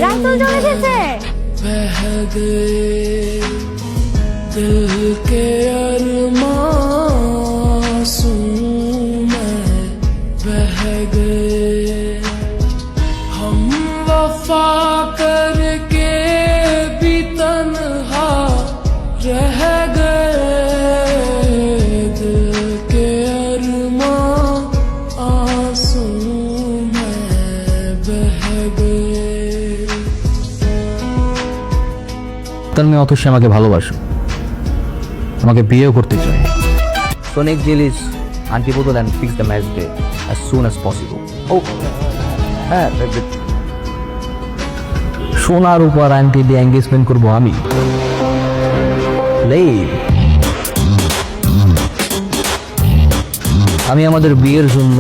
রাতুল চলে এসেছে। बह गए दिल के अरमासूम में बह गए हम वफा करके भी तन्हा रह गए दिल के अरमासूम में बह गए। তার মেয়ে অথচ আমাকে ভালোবাসো, আমাকে বিয়েও করতে চায়। So next deal is auntie Budul and fix the marriage date as soon as possible. Oh, সোনার উপর আন্টি দিয়ে এঙ্গেজমেন্ট করবো আমি। আমি আমাদের বিয়ের জন্য